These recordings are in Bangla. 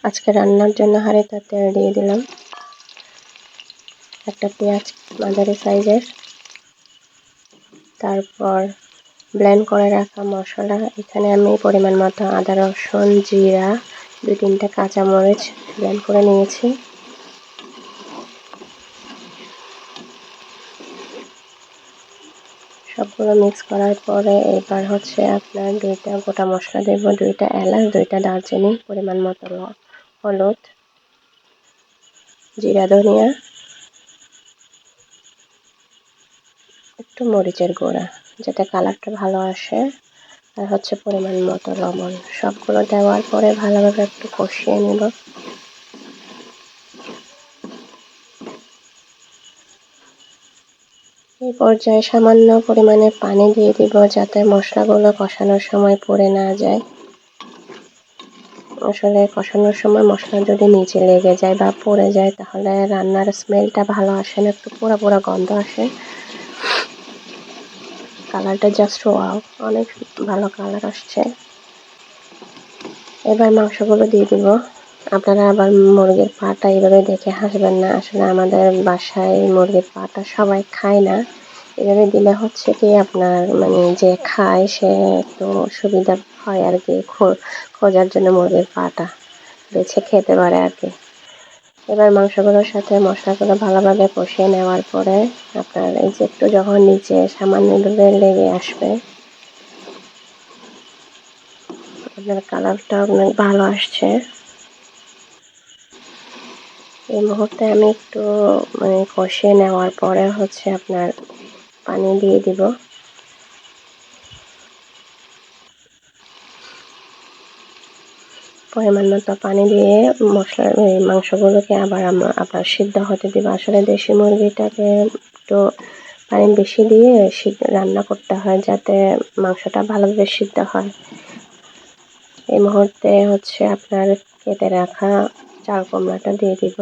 আজকে রান্নার জন্য হাঁড়িতে তেল দিয়ে দিলাম। একটা পেঁয়াজ মাঝারি সাইজের, তারপর ব্লেন্ড করে রাখা মশলা। এখানে আমি পরিমাণ মতো আদা, রসুন, জিরা, 2-3টা কাঁচামরিচ ব্লেন্ড করে নিয়েছি। সবগুলো মিক্স করার পরে এবার হচ্ছে আপনার 2টা গোটা মশলা দেব, 2টা এলাচ, 2টা দারচিনি, পরিমাণ মতো হলুদ, জিরা, ধনিয়া, একটু মরিচের গুঁড়া যাতে কালারটা ভালো আসে, আর হচ্ছে পরিমাণ মতো লবণ। সবগুলো দেওয়ার পরে ভালোভাবে একটু কষিয়ে নেব। এই পর্যায়ে সামান্য পরিমাণে পানি দিয়ে দিব যাতে মশলাগুলো কষানোর সময় পুড়ে না যায়। আসলে কষানোর সময় মশলা যদি নিচে লেগে যায় বা পুড়ে যায় তাহলে রান্নার স্মেলটা ভালো আসে না, একটু পোড়া পোড়া গন্ধ আসে। কালারটা জাস্ট ওয়াও, অনেক ভালো কালার আসছে। এবার মাংসগুলো দিয়ে দিব। আপনারা আবার মুরগির পাটা এইভাবে দেখে হাসবেন না, আসলে আমাদের বাসায় মুরগির পাটা সবাই খায় না। এভাবে দিলে হচ্ছে কি আপনার মানে যে খায় সে একটু সুবিধা হয় আর কি, খোঁজার জন্য মুরগির পাটা বেছে খেতে পারে আর কি। এবার মাংসগুলোর সাথে মশলাগুলো ভালোভাবে কষিয়ে নেওয়ার পরে আপনার এই যে একটু যখন নিচে সামান্য লেগে আসবে, আপনার কালারটা অনেক ভালো আসছে। এই মুহূর্তে আমি একটু মানে কষিয়ে নেওয়ার পরে হচ্ছে আপনার পানি দিয়ে দিব। পরিমাণ মতো পানি দিয়ে মাংসগুলোকে আবার আপনার সিদ্ধ হতে দিব। আসলে দেশি মুরগিটাকে একটু পানি বেশি দিয়ে রান্না করতে হয় যাতে মাংসটা ভালোভাবে সিদ্ধ হয়। এই মুহূর্তে হচ্ছে আপনার কেটে রাখা চাল কুমড়াটা দিয়ে দিব।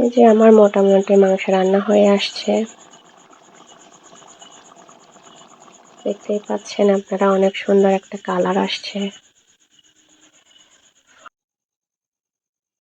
এই যে আমার মোটামুটি মাংস রান্না হয়ে আসছে, দেখতেই পাচ্ছেন আপনারা, অনেক সুন্দর একটা কালার আসছে।